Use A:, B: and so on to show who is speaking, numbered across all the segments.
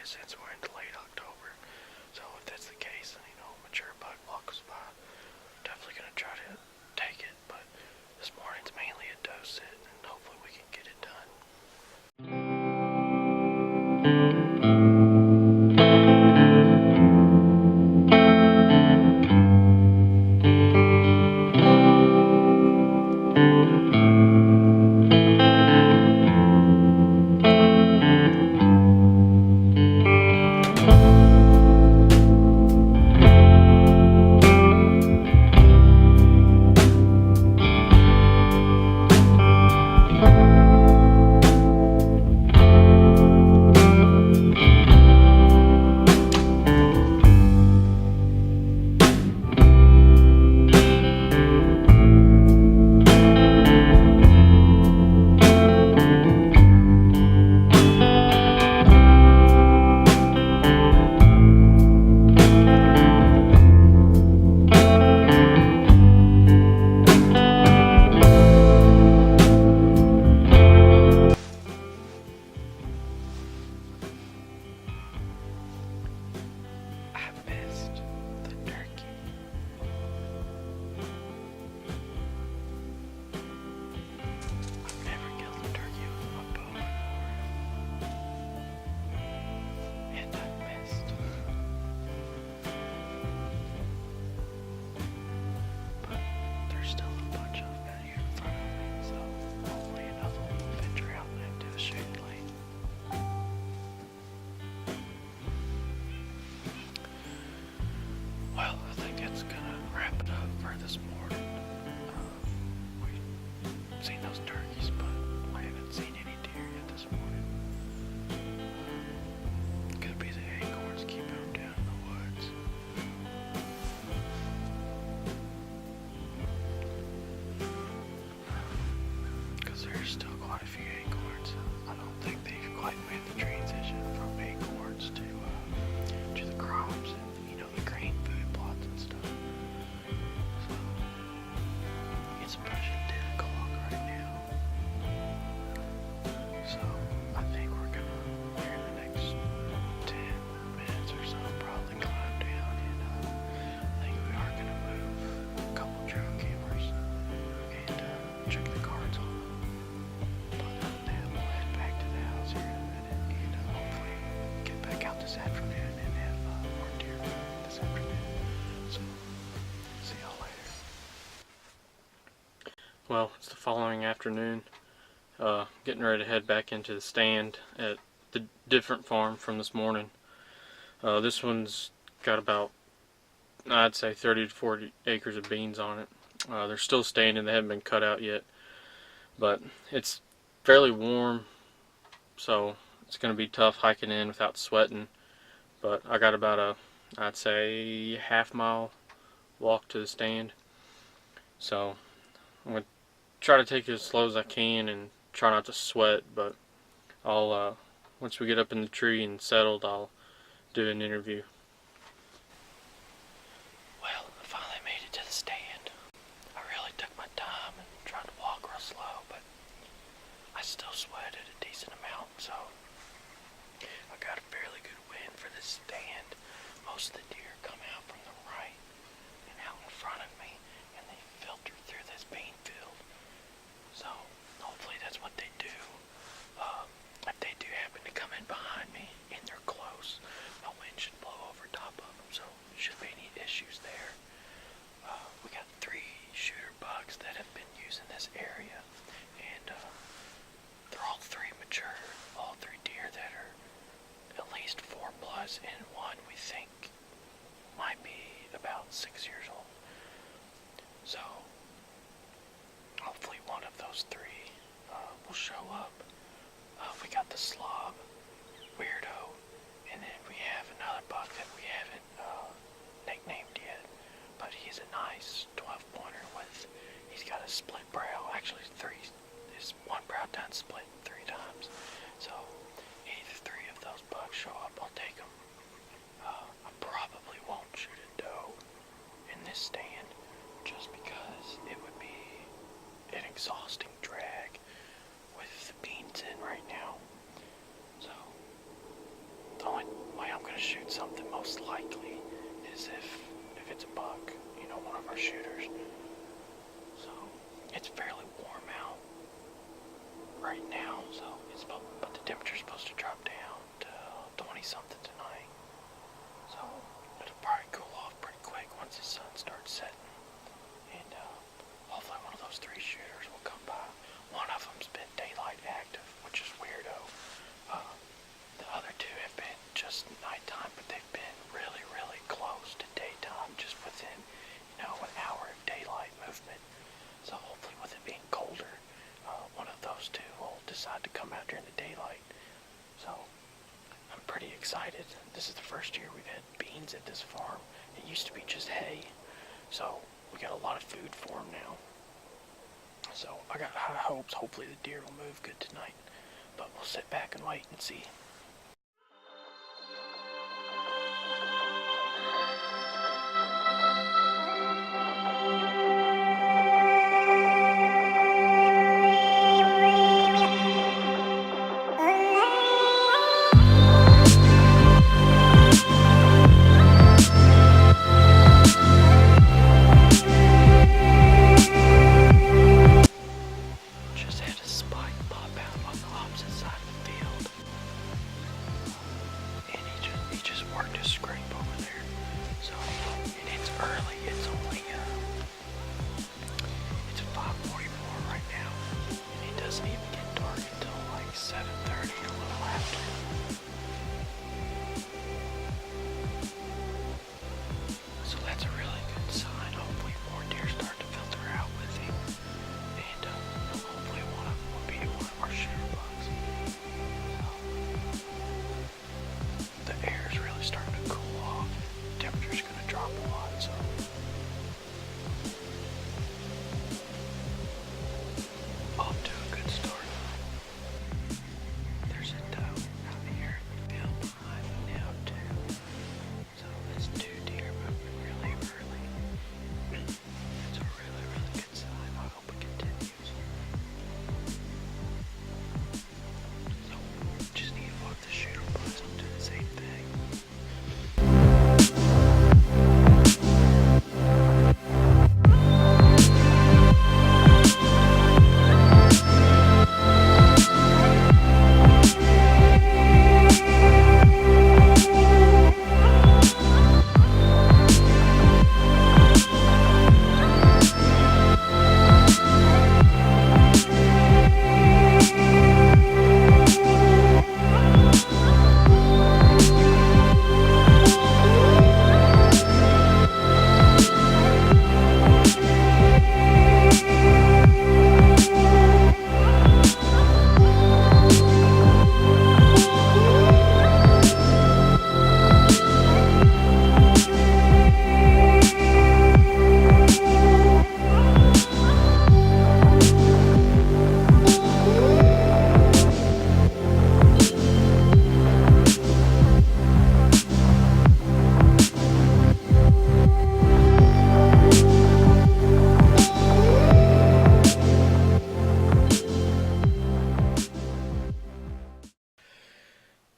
A: since we're into late October. So if that's the case, then mature buck walks by, definitely gonna try to take it. But this morning's mainly a doe sit, and hopefully we can get it done. Well, I think that's gonna wrap it up for this morning. We've seen those turkeys, but I haven't seen any deer yet this morning. Could be the acorns keeping them down in the woods. Because there's still quite a few acorns. I don't think they've quite made the transition from acorns to the crops and the grain food plots and stuff. So it's pushing 10 o'clock right now. So I think we're gonna, here in the next 10 minutes or so, probably climb down, and I think we are gonna move a couple trail cameras and check the cards on them. But then we'll head back to the house here in a minute, and hopefully get back out this afternoon and have more deer this afternoon. So see y'all later. Well, it's the following afternoon. Getting ready to head back into the stand at the different farm from this morning. This one's got about, I'd say, 30 to 40 acres of beans on it. They're still standing, they haven't been cut out yet, but it's fairly warm, so it's going to be tough hiking in without sweating. But I got about a, I'd say, half-mile walk to the stand, so I'm going to try to take it as slow as I can and try not to sweat. But I'll once we get up in the tree and settled, I'll do an interview. Well, I finally made it to the stand. I really took my time and tried to walk real slow, but I still sweated a decent amount, so I got a fairly good win for this stand. Most of the deer come out from the right and out in front of me, and they filter through this bean field. So hopefully that's what they do. If they do happen to come in behind me and they're close, no wind should blow over top of them, so shouldn't be any issues there. We got 3 shooter bucks that have been using this area, and they're all 3 mature, all 3 deer that are at least 4 plus, and one we think might be about 6 years old. So hopefully one of those 3 will show up. We got the slob weirdo, and then we have another buck that we haven't nicknamed yet, but he's a nice 12-pointer with, he's got a split brow, actually 3, his one brow done split 3 times. So either 3 of those bucks show up, I'll take them. I probably won't shoot a doe in this stand, just because it would be an exhausting drag with the beans in right now. So the only shoot something, most likely is if it's a buck, one of our shooters. So it's fairly warm out right now, but the temperature's supposed to drop down to 20 something tonight. So it'll probably cool off pretty quick once the sun starts setting. And hopefully one of those 3 shooters will come by. One of them's been daylight active, which is weirdo. The other 2 have been just nighttime, but they've been really, really close to daytime, just within, an hour of daylight movement. So hopefully with it being colder, one of those 2 will decide to come out during the daylight. So I'm pretty excited. This is the first year we've had beans at this farm. It used to be just hay. So we got a lot of food for them now. So I got high hopes. Hopefully the deer will move good tonight. But we'll sit back and wait and see.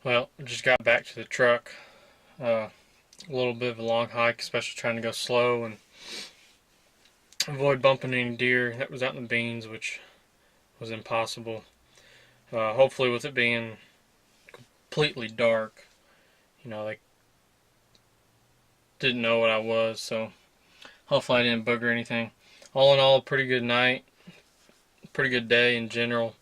A: Well, I just got back to the truck. A little bit of a long hike, especially trying to go slow and avoid bumping any deer that was out in the beans, which was impossible. Hopefully with it being completely dark, they didn't know what I was, so hopefully I didn't booger anything. All in all, a pretty good night, pretty good day in general.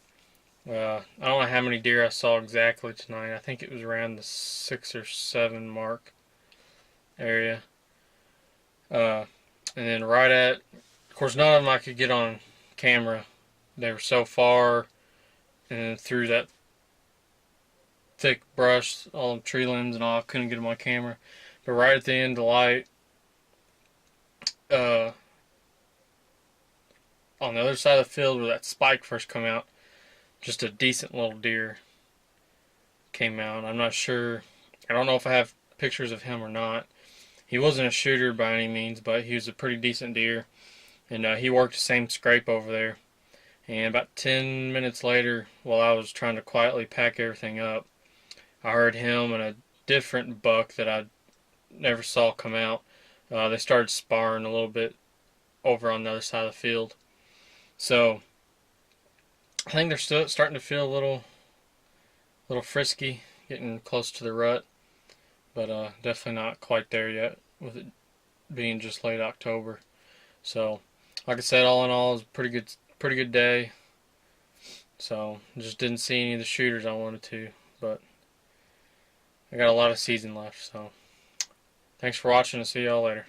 A: I don't know how many deer I saw exactly tonight. I think it was around the 6 or 7 mark area. And then right at, of course, none of them I could get on camera. They were so far and through that thick brush, all the tree limbs and all, I couldn't get them on camera. But right at the end of the light, on the other side of the field where that spike first come out, just a decent little deer came out. I'm not sure. I don't know if I have pictures of him or not. He wasn't a shooter by any means, but he was a pretty decent deer. And he worked the same scrape over there. And about 10 minutes later, while I was trying to quietly pack everything up, I heard him and a
B: different buck that I never saw come out. They started sparring a little bit over on the other side of the field. So I think they're still starting to feel a little frisky, getting close to the rut, but definitely not quite there yet with it being just late October. So, like I said, all in all, it was a pretty good day. So, just didn't see any of the shooters I wanted to, but I got a lot of season left. So, thanks for watching, and see y'all later.